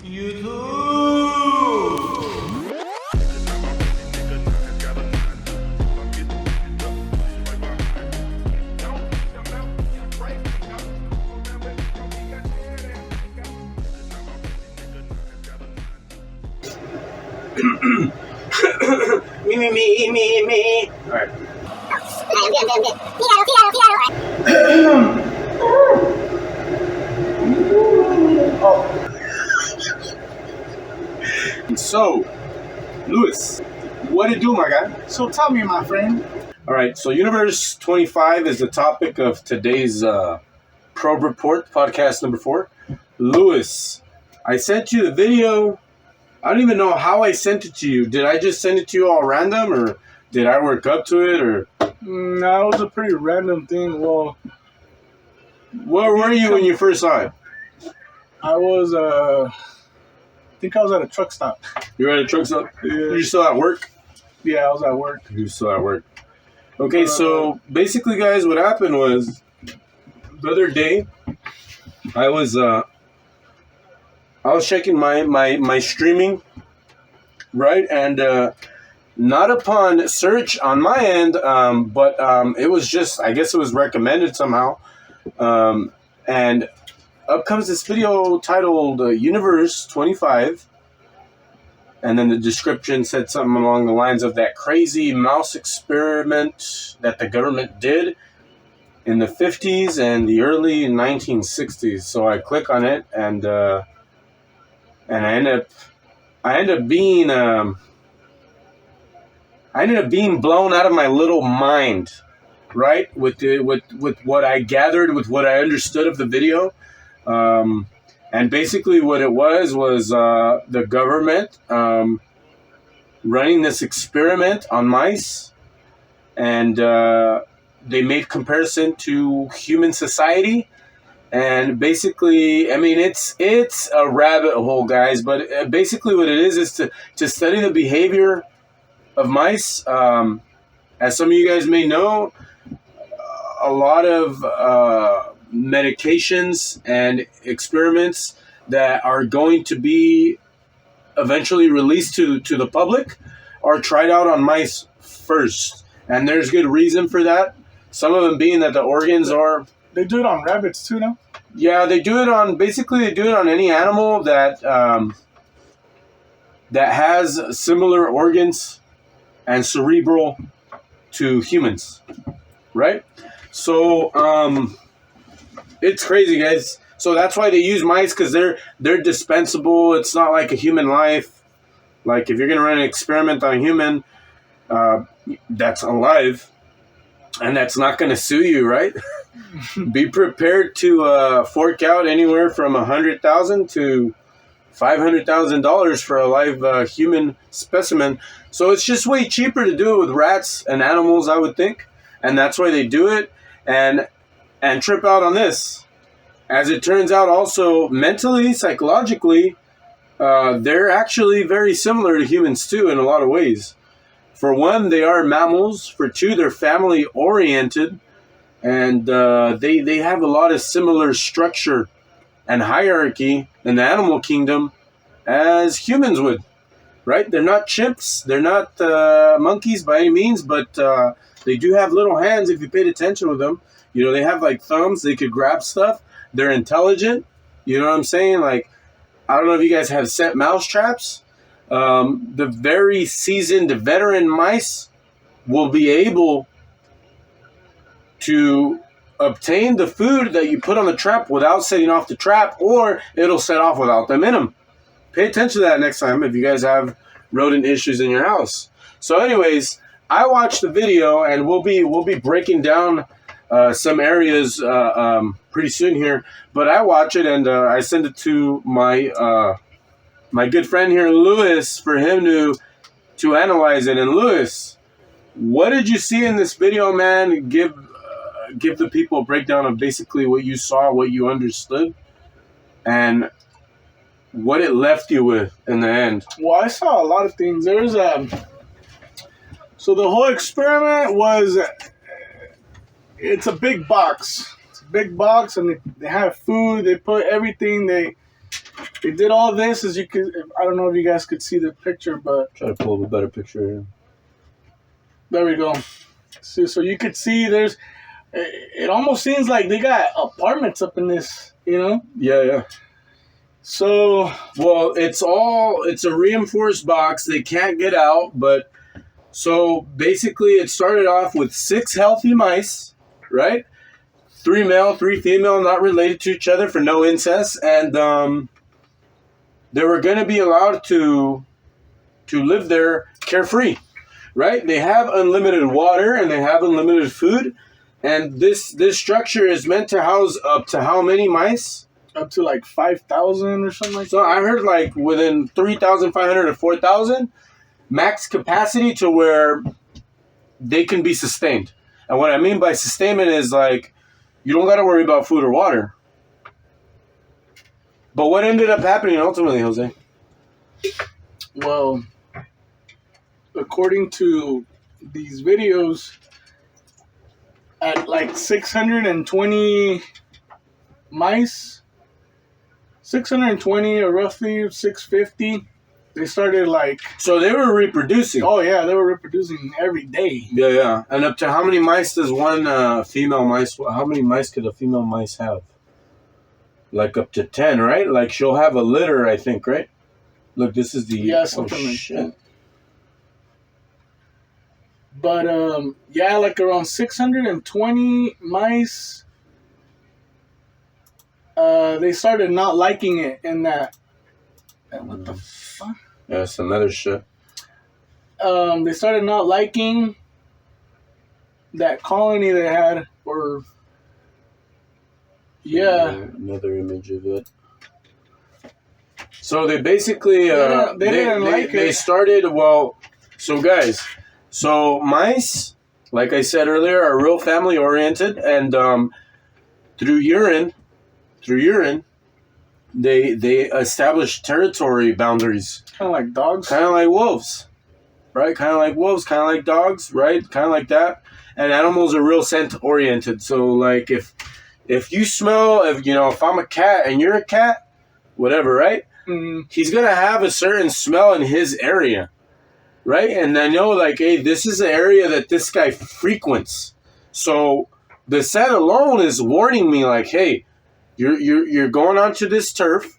Me. All right. So, Lewis, what it do, my guy? So tell me, my friend. All right, so Universe 25 is the topic of today's probe report, podcast number 4. Lewis, I sent you the video. I don't even know how I sent it to you. Did I just send it to you all random, or did I work up to it, or? No, it was a pretty random thing. Well, where were you when you first saw it? I was, I think I was at a truck stop. You were at a truck stop? Yeah. You still at work? Yeah, I was at work. You still at work. Okay, so basically, guys, what happened was the other day, I was checking my streaming, right, and not upon search on my end, but it was just, I guess it was recommended somehow, and up comes this video titled Universe 25, and then the description said something along the lines of that crazy mouse experiment that the government did in the 50s and the early 1960s. So I click on it, and I end up being blown out of my little mind, right? With what I gathered, with what I understood of the video. And basically what it was the government running this experiment on mice, and they made comparison to human society. And basically, I mean, it's a rabbit hole, guys, but basically what it is to study the behavior of mice. As some of you guys may know, a lot of medications and experiments that are going to be eventually released to the public are tried out on mice first. And there's good reason for that. Some of them being that the organs are... They do it on rabbits too, no? Yeah, they do it on any animal that that has similar organs and cerebral to humans, right? So it's crazy, guys. So that's why they use mice, because they're dispensable. It's not like a human life. Like if you're gonna run an experiment on a human that's alive and that's not gonna sue you, right? Be prepared to fork out anywhere from $100,000 to $500,000 for a live human specimen. So it's just way cheaper to do it with rats and animals, I would think, and that's why they do it and trip out on this. As it turns out, also mentally, psychologically, they're actually very similar to humans too in a lot of ways. For one, they are mammals. For two, they're family oriented. And they have a lot of similar structure and hierarchy in the animal kingdom as humans would, right? They're not chimps. They're not monkeys by any means, but they do have little hands if you paid attention with them. You know, they have like thumbs. They could grab stuff. They're intelligent. You know what I'm saying? Like, I don't know if you guys have set mouse traps. The very seasoned veteran mice will be able to obtain the food that you put on the trap without setting off the trap, or it'll set off without them in them. Pay attention to that next time if you guys have rodent issues in your house. So anyways, I watched the video, and we'll be breaking down some areas pretty soon here. But I watch it, and I send it to my my good friend here, Lewis, for him to analyze it. And Lewis, what did you see in this video, man? Give the people a breakdown of basically what you saw, what you understood, and what it left you with in the end. Well, I saw a lot of things. There's so the whole experiment was, it's a big box. It's a big box, and they have food. They put everything. They They did all this, as you could. I don't know if you guys could see the picture, but Try to pull up a better picture here. there we go. So you could see there's. It almost seems like they got apartments up in this, you know? Yeah. So, well, it's a reinforced box. They can't get out, but so basically it started off with 6 healthy mice, right? 3 male, 3 female, not related to each other for no incest, and they were going to be allowed to live there carefree, right? They have unlimited water and they have unlimited food, and this structure is meant to house up to how many mice? Up to like 5,000 or something like so that. I heard like within 3,500 to 4,000 max capacity to where they can be sustained. And what I mean by sustainment is like you don't got to worry about food or water. But what ended up happening ultimately, Jose? Well, according to these videos, at like 620 mice, 620 or roughly 650, they started like... So they were reproducing. Oh, yeah, they were reproducing every day. Yeah. And up to how many mice does one female mice... How many mice could a female mice have? Like up to 10, right? Like she'll have a litter, I think, right? Look, this is the... Yeah, something like that. But, yeah, like around 620 mice... they started not liking it in that. What the fuck? Yeah, some other shit. They started not liking that colony they had, or another image of it. So they basically they started So guys, so mice, like I said earlier, are real family oriented, and through urine. They establish territory boundaries. Kind of like dogs? Kind of like wolves, right? Kind of like wolves, kind of like dogs, right? Kind of like that. And animals are real scent-oriented. So, like, if you smell, if I'm a cat and you're a cat, whatever, right? Mm-hmm. He's going to have a certain smell in his area, right? And I know, like, hey, this is an area that this guy frequents. So the scent alone is warning me, like, hey, You're going onto this turf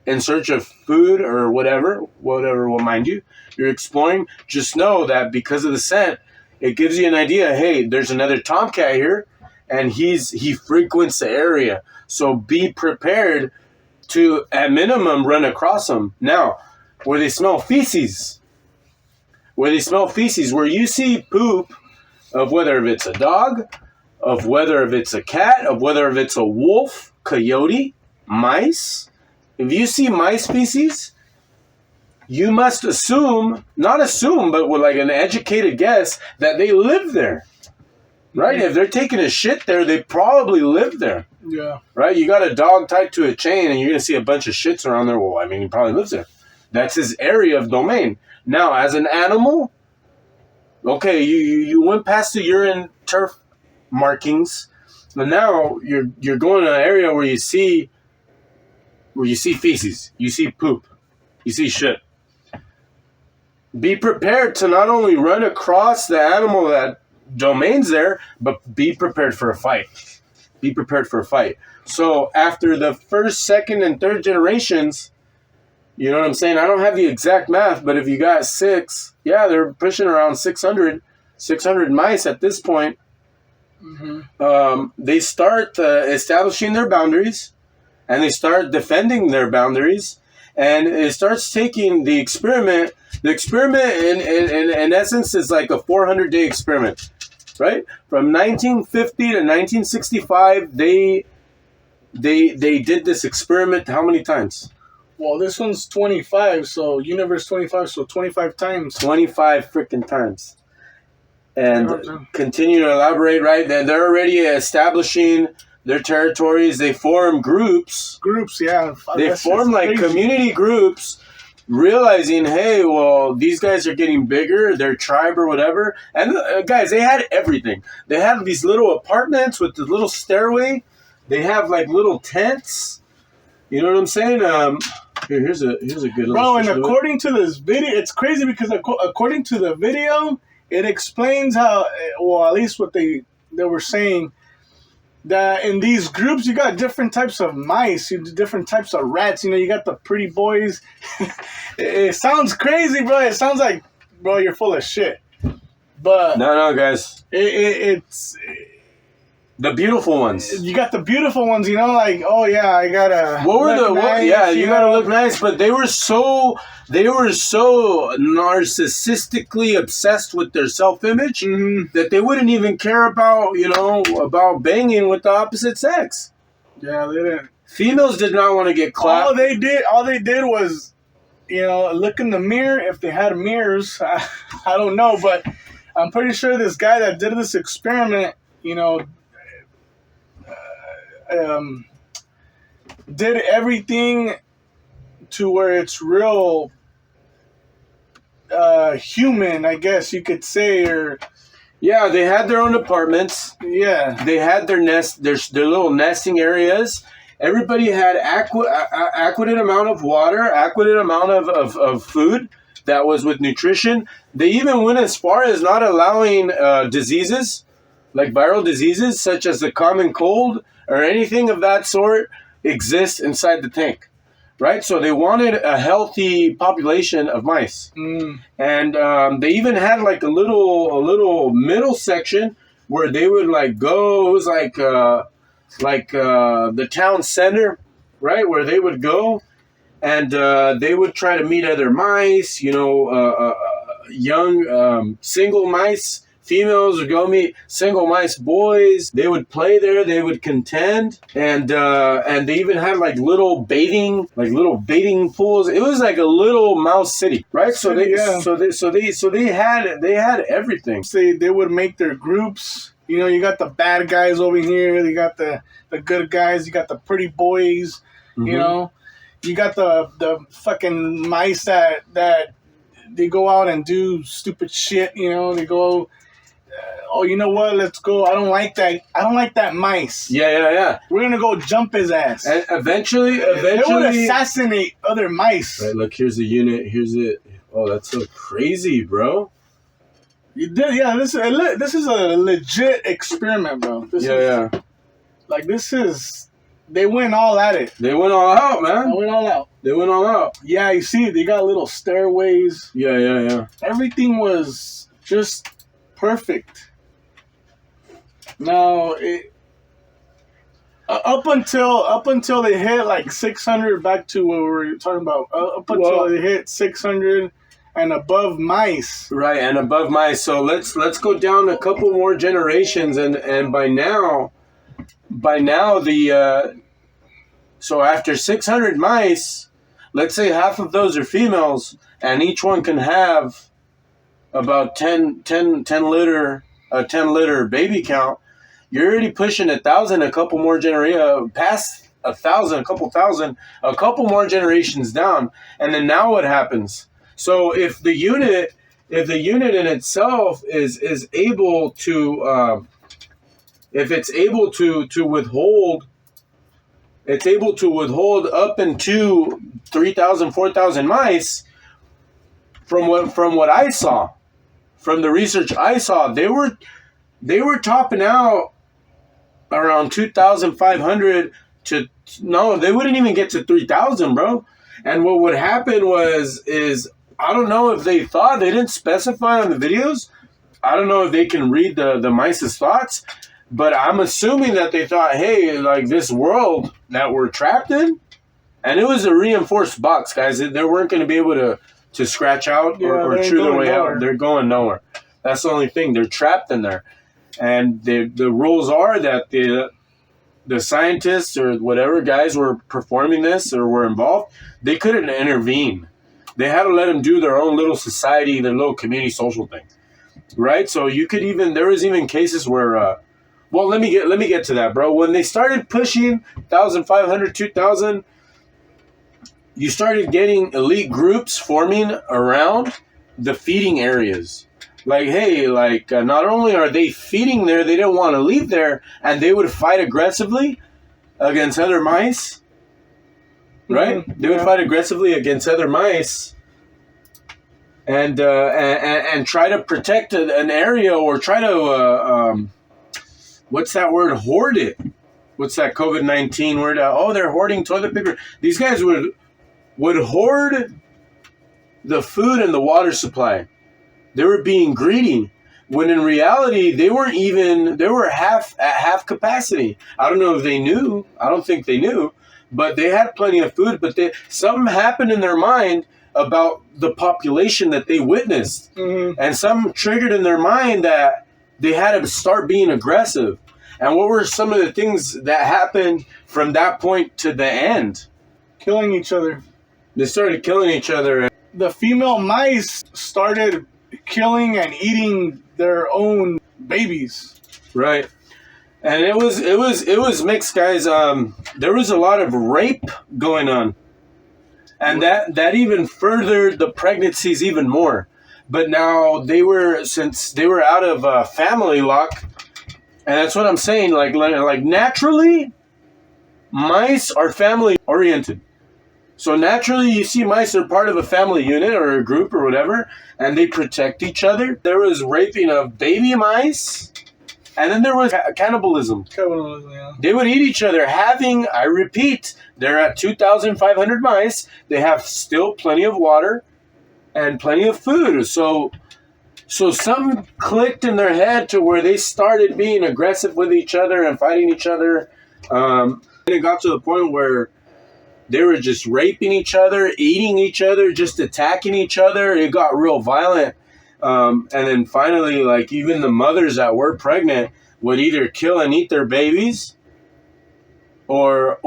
in search of food or whatever will mind you. You're exploring. Just know that because of the scent, it gives you an idea. Hey, there's another tomcat here, and he frequents the area. So be prepared to, at minimum, run across them. Now, where they smell feces, where you see poop of whether if it's a dog, of whether if it's a cat, of whether if it's a wolf, coyote, mice. If you see mice species, you must not assume, but with like an educated guess that they live there, right? If they're taking a shit there, they probably live there. Yeah. Right? You got a dog tied to a chain and you're going to see a bunch of shits around there. Well, I mean, he probably lives there. That's his area of domain. Now, as an animal, okay, you went past the urine turf markings. But now you're going to an area where you see feces, you see poop, you see shit. Be prepared to not only run across the animal that domains there, but be prepared for a fight. Be prepared for a fight. So after the first, second, and third generations, you know what I'm saying? I don't have the exact math, but if you got 6, yeah, they're pushing around 600 mice at this point. Mm-hmm. They start establishing their boundaries, and they start defending their boundaries, and it starts taking the experiment. The experiment, in essence, is like a 400-day experiment, right? From 1950 to 1965, they did this experiment how many times? Well, this one's 25, so universe 25, so 25 times. 25 freaking times. And continue to elaborate, right? Then they're already establishing their territories. They form groups. Groups, yeah. They form like community groups, realizing, hey, well, these guys are getting bigger, their tribe or whatever. And guys, they had everything. They had these little apartments with the little stairway. They have like little tents. You know what I'm saying? Here's a good bro. And illustration of it. according to this video, it's crazy because according to the video, it explains how, well, at least what they were saying, that in these groups you got different types of mice, different types of rats. You know, you got the pretty boys. It sounds crazy, bro. It sounds like, bro, you're full of shit. But no, guys, it's the beautiful ones. You got the beautiful ones, you know, like, oh yeah, I gotta. What were the? nice, Yeah, you gotta know? look nice, but they were so narcissistically obsessed with their self-image that they wouldn't even care about, you know, about banging with the opposite sex. Yeah, they didn't. Females did not want to get clapped. All they did was, you know, look in the mirror. If they had mirrors, I don't know, but I'm pretty sure this guy that did this experiment, you know, did everything to where it's real human, I guess you could say, or Yeah, they had their own apartments. yeah, They had their nest, their little nesting areas. Everybody had adequate amount of water, adequate amount of food that was with nutrition. They even went as far as not allowing diseases, like viral diseases, such as the common cold or anything of that sort, exist inside the tank, right? So they wanted a healthy population of mice, and they even had like a little middle section where they would like go. It was like the town center, right, where they would go, and they would try to meet other mice. You know, young single mice. Females would go meet single mice boys. They would play there. They would contend, and they even had like little baiting pools. It was like a little mouse city, right? So they had everything. They would make their groups. You know, you got the bad guys over here. You got the good guys. You got the pretty boys. You know, you got the fucking mice that they go out and do stupid shit. You know, they go. Oh, you know what? Let's go. I don't like that mice. Yeah. We're gonna go jump his ass. And eventually, they would assassinate other mice. Right, look, here's the unit. Here's it. Oh, that's so crazy, bro. You did, yeah. This is a legit experiment, bro. This is. They went all at it. They went all out, man. They went all out. Yeah, you see, they got little stairways. Yeah. Everything was just perfect. Now, up until they hit like 600, back to what we were talking about. Up until they hit 600 and above mice. Right, and above mice. So let's go down a couple more generations, and by now the so after 600 mice, let's say half of those are females, and each one can have about 10 liter baby count. You're already pushing 1,000, a couple more past 1,000, a couple more generations down. And then now what happens? So if the unit in itself is able to, if it's able to withhold, it's able to withhold up into 3,000, 4,000 mice. From what I saw, from the research I saw, they were topping out around 2,500 to, no, they wouldn't even get to 3,000, bro. And what would happen is I don't know if they thought, they didn't specify on the videos. I don't know if they can read the mice's thoughts, but I'm assuming that they thought, hey, like this world that we're trapped in, and it was a reinforced box, guys. They weren't going to be able to scratch out or chew their way out. They're going nowhere. That's the only thing. They're trapped in there. And the rules are that the scientists or whatever guys were performing this or were involved, they couldn't intervene. They had to let them do their own little society, their little community social thing, right? So there was even cases where, well, let me get to that, bro. When they started pushing 1,500, 2,000, you started getting elite groups forming around the feeding areas. Like, hey, not only are they feeding there, they didn't want to leave there, and they would fight aggressively against other mice. right? They would fight aggressively against other mice, and try to protect an area, or try to what's that word? Hoard it. What's that COVID-19 word? They're hoarding toilet paper. These guys would hoard the food and the water supply. They were being greedy, when in reality they were at half capacity. I don't know if they knew. I don't think they knew, but they had plenty of food. But something happened in their mind about the population that they witnessed, and something triggered in their mind that they had to start being aggressive. And what were some of the things that happened from that point to the end? Killing each other. They started killing each other. The female mice started killing and eating their own babies. Right. And it was mixed, guys. There was a lot of rape going on. And that even furthered the pregnancies even more. But now since they were out of family lock, and that's what I'm saying, like naturally, mice are family oriented. So naturally, you see mice are part of a family unit or a group or whatever, and they protect each other. There was raping of baby mice, and then there was cannibalism. Cannibalism, yeah. They would eat each other, I repeat, they're at 2,500 mice. They have still plenty of water and plenty of food. So something clicked in their head to where they started being aggressive with each other and fighting each other. And it got to the point where they were just raping each other, eating each other, just attacking each other. It got real violent. And then finally, like, even the mothers that were pregnant would either kill and eat their babies, or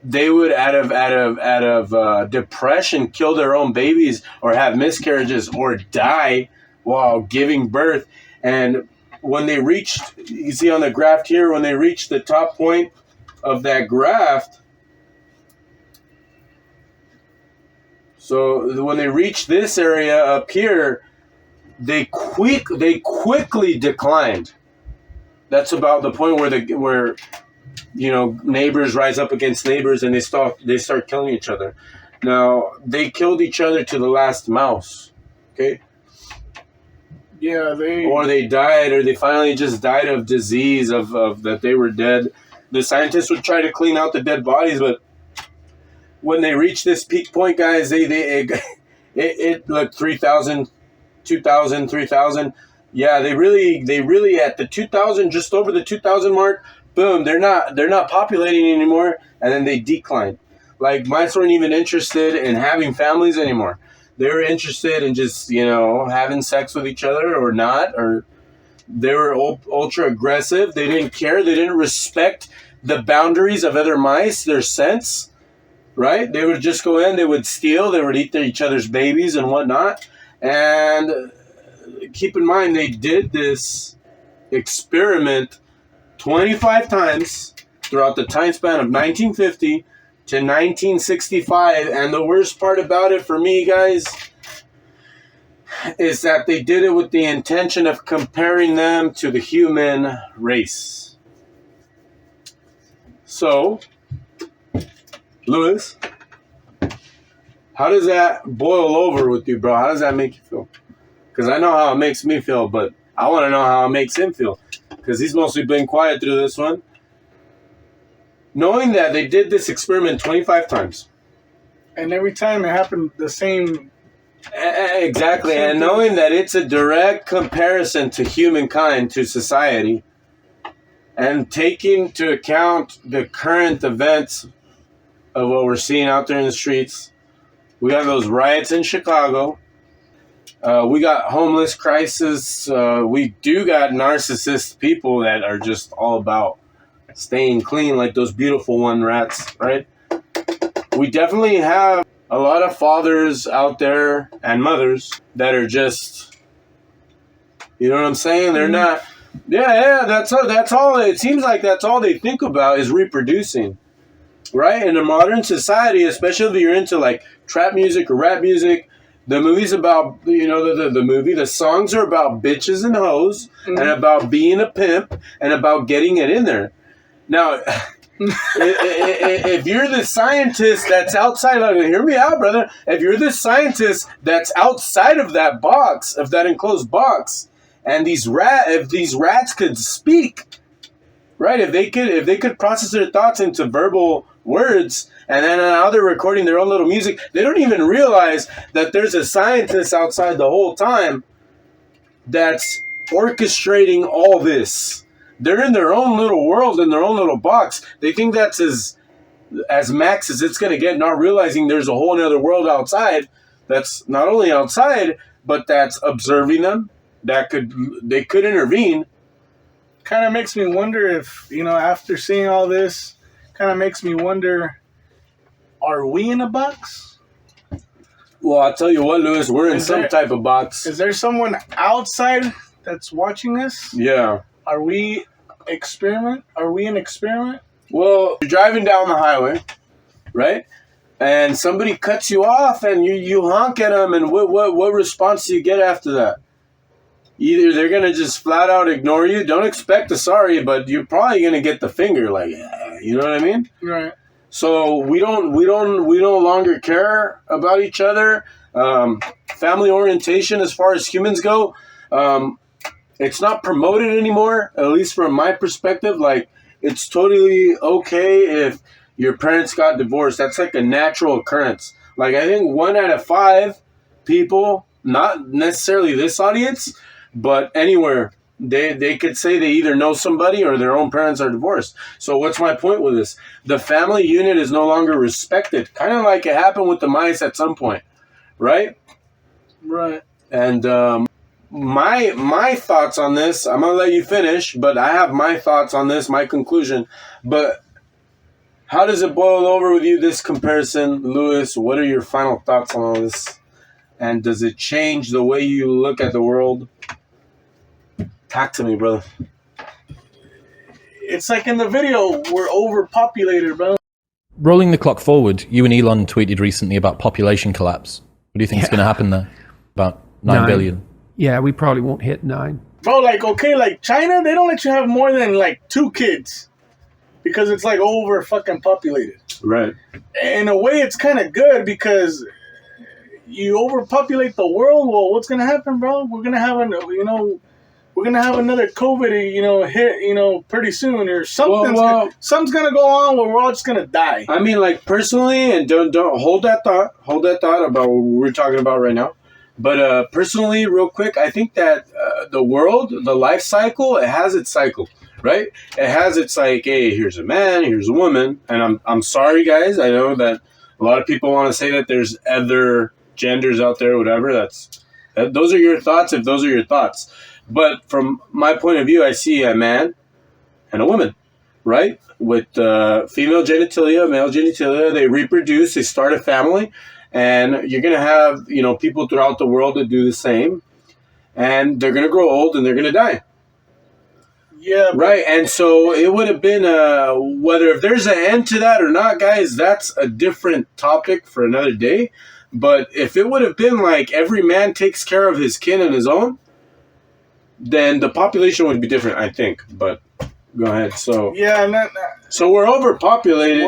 they would out of depression kill their own babies, or have miscarriages, or die while giving birth. And when they reached, you see on the graph here, when they reached the top point of that graph, so when they reached this area up here, they quickly declined. That's about the point where neighbors rise up against neighbors, and they start killing each other. Now, they killed each other to the last mouse. Okay. Yeah, they died, or they finally just died of disease, of that they were dead. The scientists would try to clean out the dead bodies, but when they reached this peak point, guys, it looked 3,000, 2,000, 3,000. Yeah, they really at the 2,000, just over the 2,000 mark, boom, they're not populating anymore, and then they declined. Like, mice weren't even interested in having families anymore. They were interested in just, having sex with each other or not, or they were ultra aggressive. They didn't care. They didn't respect the boundaries of other mice, their sense, right? They would just go in, they would steal, they would eat each other's babies and whatnot. And keep in mind, they did this experiment 25 times throughout the time span of 1950 to 1965. And the worst part about it for me, guys, is that they did it with the intention of comparing them to the human race. So, Lewis, how does that boil over with you, bro? How does that make you feel? Because I know how it makes me feel, but I want to know how it makes him feel. Because he's mostly been quiet through this one. Knowing that they did this experiment 25 times. And every time it happened the same. Exactly. And knowing that it's a direct comparison to humankind, to society. And taking into account the current events of what we're seeing out there in the streets. We got those riots in Chicago. We got homeless crisis. We do got narcissist people that are just all about staying clean, like those beautiful one rats, right? We definitely have a lot of fathers out there and mothers that are just, you know what I'm saying? They're not, that's all. It seems like that's all they think about is reproducing, right? In a modern society, especially if you're into like trap music or rap music, the movie's about, the songs are about bitches and hoes, and about being a pimp, and about getting it in there. Now, If you're the scientist that's outside, hear me out, brother. If you're the scientist that's outside of that box, of that enclosed box, and if these rats could speak, right? If they could process their thoughts into verbal words, and then now they're recording their own little music, they don't even realize that there's a scientist outside the whole time that's orchestrating all this. They're in their own little world, in their own little box. They think that's as max as it's going to get, not realizing there's a whole other world outside that's not only outside, but that's observing them. They could intervene. Kind of makes me wonder if, after seeing all this, kind of makes me wonder, are we in a box? Well, I'll tell you what, Lewis, we're in some type of box. Is there someone outside that's watching us? Yeah. Are we an experiment? Well, you're driving down the highway, right? And somebody cuts you off, and you honk at them, and what response do you get after that? Either they're gonna just flat out ignore you. Don't expect a sorry, but you're probably gonna get the finger, like, you know what I mean? Right. So we no longer care about each other. Family orientation, as far as humans go, it's not promoted anymore, at least from my perspective. Like, it's totally okay if your parents got divorced. That's like a natural occurrence. Like, I think 1 out of 5 people, not necessarily this audience, but anywhere, they could say they either know somebody or their own parents are divorced. So what's my point with this? The family unit is no longer respected, kind of like it happened with the mice at some point, right? Right. And my thoughts on this, I'm going to let you finish, but I have my thoughts on this, my conclusion. But how does it boil over with you, this comparison, Lewis? What are your final thoughts on all this? And does it change the way you look at the world? Talk to me, brother. It's like in the video, we're overpopulated, bro. Rolling the clock forward, you and Elon tweeted recently about population collapse. What do you think is going to happen there? About 9 billion? Yeah, we probably won't hit 9. Bro, like China, they don't let you have more than 2 kids because it's over fucking populated. Right. In a way, it's kind of good because you overpopulate the world. Well, what's gonna happen, bro? We're gonna have another COVID, hit, pretty soon, or something. Something's gonna go on where we're all just gonna die. I mean, personally, and don't hold that thought about what we're talking about right now. But personally, real quick, I think that the world, the life cycle, it has its cycle, right? It has its hey, here's a man, here's a woman, and I'm sorry, guys. I know that a lot of people want to say that there's other genders out there, whatever. Those are your thoughts. If those are your thoughts, but from my point of view, I see a man and a woman, right? With female genitalia, male genitalia. They reproduce. They start a family. And you're going to have, people throughout the world that do the same. And they're going to grow old and they're going to die. Yeah. Right. And so it would have been, whether if there's an end to that or not, guys, that's a different topic for another day. But if it would have been every man takes care of his kin and his own, then the population would be different, I think. But go ahead. So yeah, so we're overpopulated.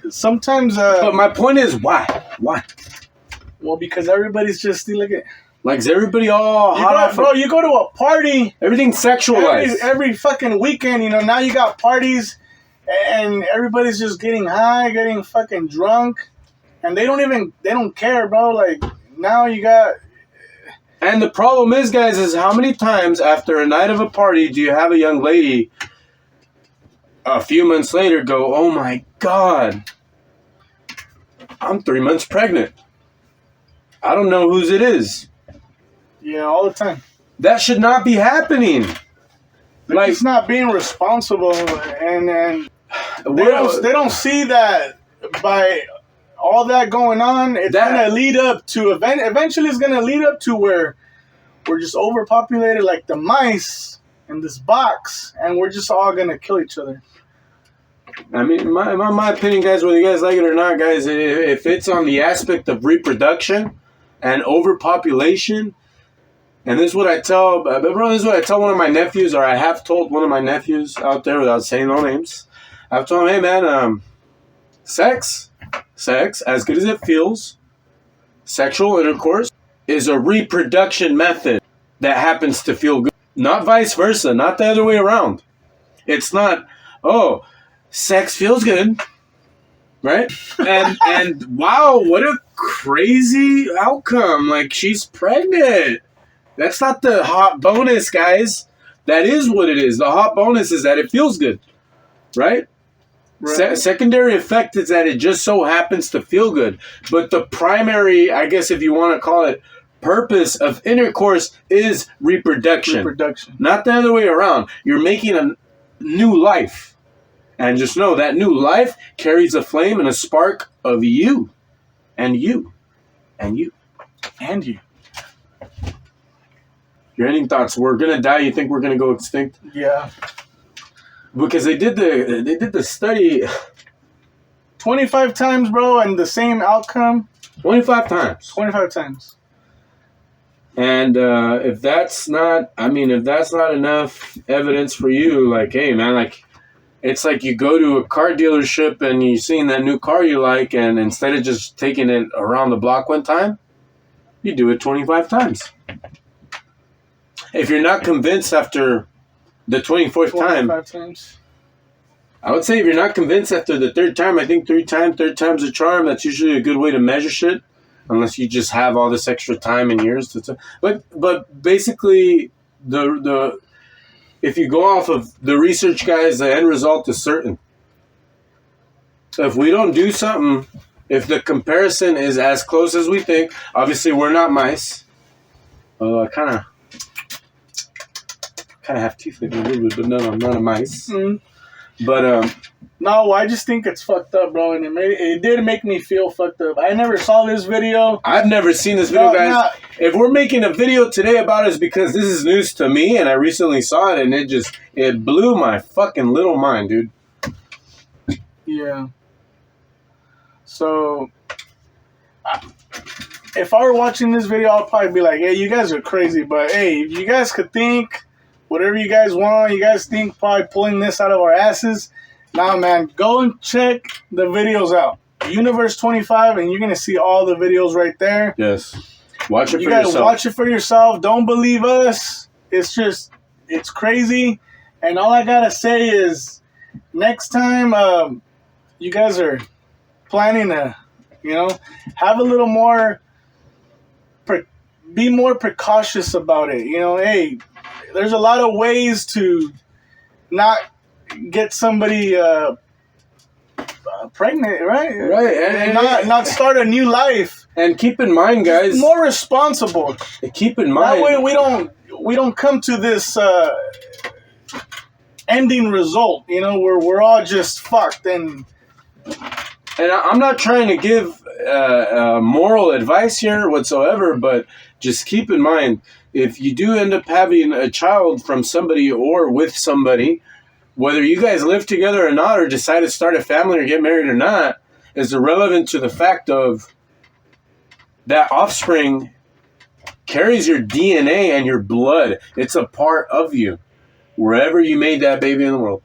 Sometimes, but my point is, why? Well, because everybody's just is everybody all hot off? Bro, you go to a party, everything's sexualized. Every fucking weekend, now you got parties, and everybody's just getting high, getting fucking drunk, and they don't care, bro. Now you got. And the problem is, guys, is how many times after a night of a party do you have a young lady a few months later go, oh my God, I'm 3 months pregnant. I don't know whose it is. Yeah, all the time. That should not be happening. It's not being responsible, and they don't see that by all that going on, it's going to lead up to, eventually it's going to lead up to where we're just overpopulated like the mice in this box, and we're just all going to kill each other. I mean, my opinion, guys, whether you guys like it or not, guys, if it's on the aspect of reproduction and overpopulation, and this is what I tell one of my nephews, or I have told one of my nephews out there without saying no names, I've told him, hey man, sex, as good as it feels, sexual intercourse is a reproduction method that happens to feel good. Not vice versa, not the other way around. It's not, oh, sex feels good, right? And wow, what a crazy outcome. Like, she's pregnant. That's not the hot bonus, guys. That is what it is. The hot bonus is that it feels good, right? Secondary effect is that it just so happens to feel good. But the primary, I guess if you want to call it, purpose of intercourse is reproduction. Not the other way around. You're making a new life. And just know that new life carries a flame and a spark of you. And you. And you. And you. Your ending thoughts. We're going to die. You think we're going to go extinct? Yeah. Because they did the study 25 times, bro, and the same outcome. 25 times. 25 times. And if that's not enough evidence for you, like, hey man, like, it's like you go to a car dealership and you've seen that new car you like, and instead of just taking it around the block one time, you do it 25 times. If you're not convinced after the 24th time, times. I would say if you're not convinced after the third time, I think third time's a charm. That's usually a good way to measure shit, unless you just have all this extra time and years. But basically, if you go off of the research, guys, the end result is certain. If we don't do something, if the comparison is as close as we think, obviously we're not mice. Although I kind of have teeth like a little bit, but no, I'm not a mice. Mm. But no, I just think it's fucked up, bro, and it did make me feel fucked up. I never saw this video. I've never seen this video, guys. If we're making a video today about it, it's because this is news to me, and I recently saw it, and it blew my fucking little mind, dude. Yeah. So, if I were watching this video, I'd probably be like, hey, you guys are crazy, but hey, if you guys could think whatever you guys want, you guys think probably pulling this out of our asses, nah, man, go and check the videos out. Universe 25, and you're going to see all the videos right there. Yes. Watch it for yourself. You got to watch it for yourself. Don't believe us. It's crazy. And all I got to say is, next time you guys are planning to, have a little more, be more precautious about it. Hey, there's a lot of ways to not get somebody pregnant, right? Right, and not start a new life. And keep in mind, guys, more responsible. Keep in mind, that way we don't come to this ending result, where we're all just fucked. And I'm not trying to give moral advice here whatsoever, but just keep in mind, if you do end up having a child from somebody or with somebody, whether you guys live together or not, or decide to start a family or get married or not, is irrelevant to the fact of that offspring carries your DNA and your blood. It's a part of you, wherever you made that baby in the world.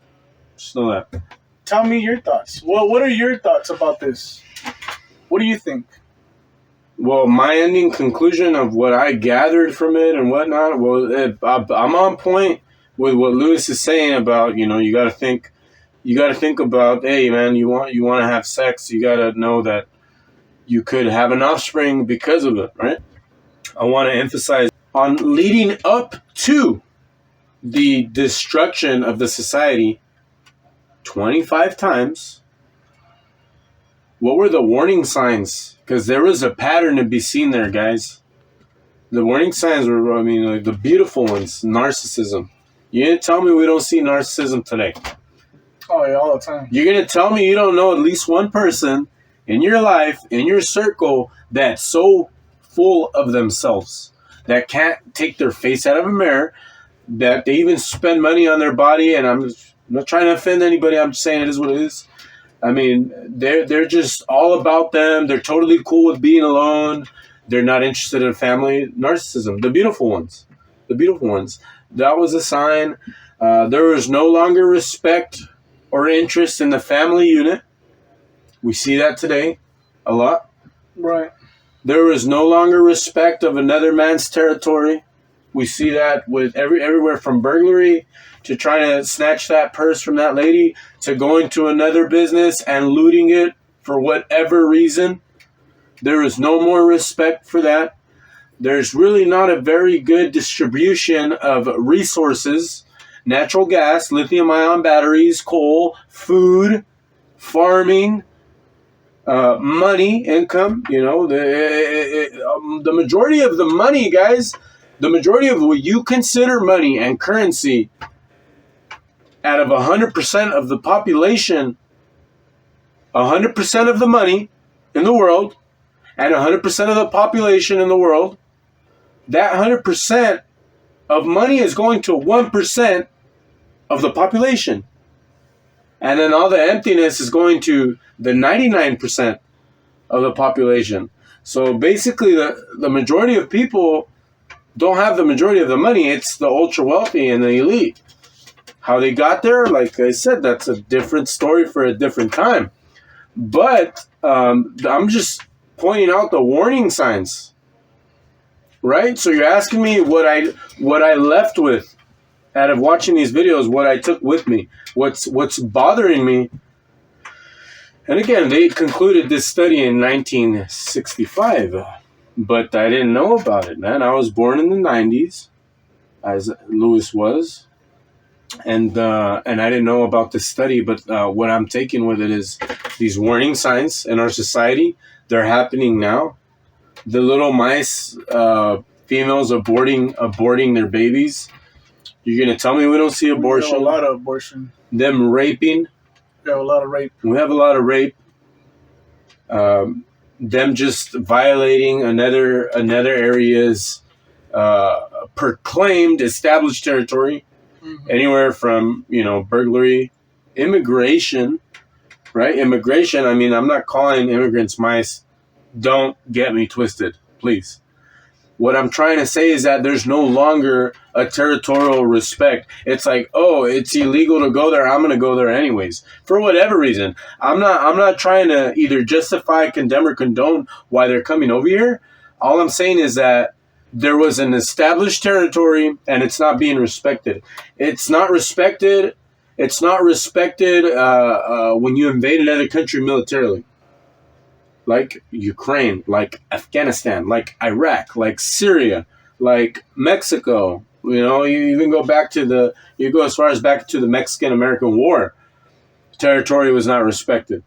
Just know that. Tell me your thoughts. Well, what are your thoughts about this? What do you think? Well, my ending conclusion of what I gathered from it and whatnot, I'm on point with what Lewis is saying about, you got to think about, hey man, you want to have sex, you got to know that you could have an offspring because of it, right? I want to emphasize on leading up to the destruction of the society 25 times. What were the warning signs? Because there was a pattern to be seen there, guys. The warning signs were, like the beautiful ones, narcissism. You didn't tell me we don't see narcissism today. Oh, yeah, all the time. You're going to tell me you don't know at least one person in your life, in your circle, that's so full of themselves, that can't take their face out of a mirror, that they even spend money on their body, and I'm not trying to offend anybody, I'm just saying it is what it is. They're just all about them. They're totally cool with being alone. They're not interested in family. Narcissism. The beautiful ones. That was a sign. There was no longer respect or interest in the family unit. We see that today a lot. Right. There is no longer respect of another man's territory. We see that with everywhere from burglary to trying to snatch that purse from that lady to going to another business and looting it for whatever reason. There is no more respect for that. There's really not a very good distribution of resources, natural gas, lithium-ion batteries, coal, food, farming, money, income. You know, the majority of the money, guys, the majority of what you consider money and currency out of 100% of the population, 100% of the money in the world, and 100% of the population in the world, that 100% of money is going to 1% of the population. And then all the emptiness is going to the 99% of the population. So basically, the majority of people don't have the majority of the money. It's the ultra wealthy and the elite. How they got there, like I said, that's a different story for a different time. But I'm just pointing out the warning signs, right? So you're asking me what I left with out of watching these videos, what I took with me, what's bothering me. And again, they concluded this study in 1965, but I didn't know about it, man. I was born in the 90s, as Lewis was. And I didn't know about this study, but what I'm taking with it is these warning signs in our society. They're happening now. The little mice, females aborting their babies. You're going to tell me we don't see abortion? We have a lot of abortion. Them raping. We have a lot of rape. We have a lot of rape. Them just violating another area's proclaimed established territory. Mm-hmm. Anywhere from, burglary, immigration, right? Immigration, I mean, I'm not calling immigrants mice. Don't get me twisted, please. What I'm trying to say is that there's no longer a territorial respect. It's like, oh, it's illegal to go there. I'm going to go there anyways. For whatever reason. I'm not trying to either justify, condemn, or condone why they're coming over here. All I'm saying is that there was an established territory and it's not being respected. It's not respected. It's not respected when you invade another country militarily. Like Ukraine, like Afghanistan, like Iraq, like Syria, like Mexico. You even go back to you go as far as back to the Mexican-American War. Territory was not respected.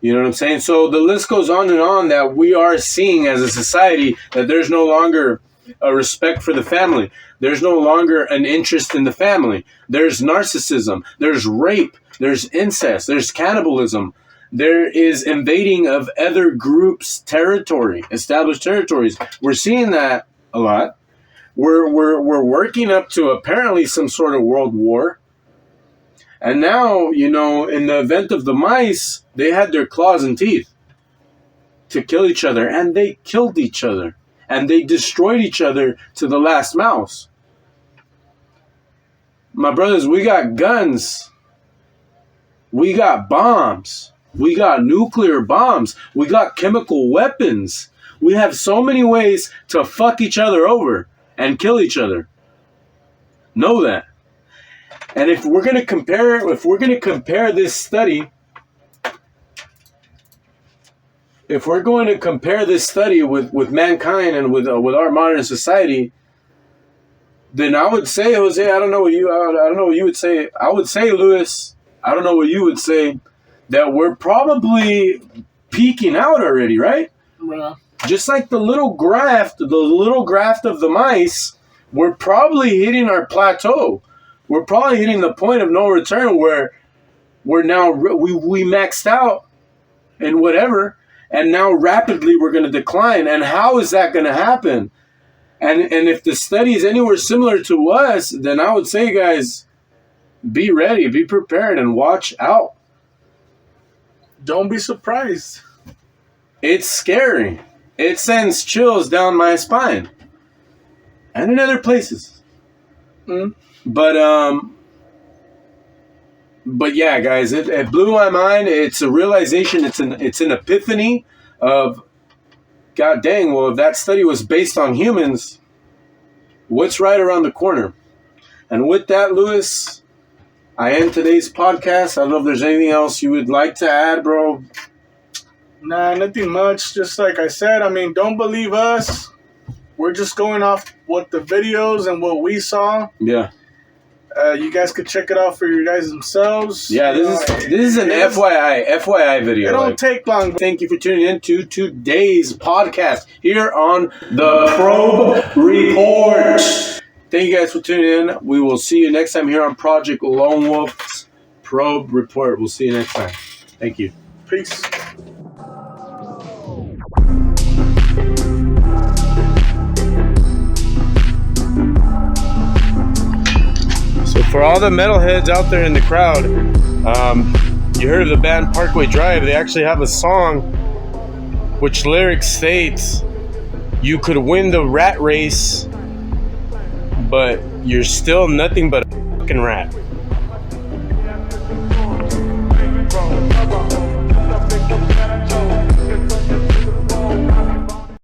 You know what I'm saying? So the list goes on and on that we are seeing as a society that there's no longer a respect for the family. There's no longer an interest in the family. There's narcissism. There's rape. There's incest. There's cannibalism. There is invading of other groups' territory, established territories. We're seeing that a lot. We're working up to apparently some sort of world war. And now, in the event of the mice, they had their claws and teeth to kill each other. And they killed each other. And they destroyed each other to the last mouse. My brothers, we got guns. We got bombs. We got nuclear bombs. We got chemical weapons. We have so many ways to fuck each other over and kill each other. Know that. And if we're going to compare this study, with mankind and with our modern society, then I would say, Jose, I don't know what you would say. I would say, Lewis, I don't know what you would say, that we're probably peaking out already, right? Yeah. Just like the little graft of the mice, we're probably hitting our plateau. We're probably hitting the point of no return where we're now we maxed out and whatever, and now rapidly we're going to decline. And how is that going to happen? And if the study is anywhere similar to us, then I would say, guys, be ready, be prepared, and watch out. Don't be surprised. It's scary. It sends chills down my spine. And in other places. But, But yeah, guys, it blew my mind. It's a realization. It's an epiphany of, God dang, well, if that study was based on humans, what's right around the corner? And with that, Lewis, I end today's podcast. I don't know if there's anything else you would like to add, bro. Nah, nothing much. Just like I said, I mean, don't believe us. We're just going off what the videos and what we saw. Yeah. You guys could check it out for you guys themselves. Yeah, this is an FYI video. It don't take long. Thank you for tuning in to today's podcast here on the Probe Report. Thank you guys for tuning in. We will see you next time here on Project Lone Wolf's Probe Report. We'll see you next time. Thank you. Peace. So for all the metalheads out there in the crowd, you heard of the band Parkway Drive. They actually have a song which lyrics states, "You could win the rat race, but you're still nothing but a fucking rat."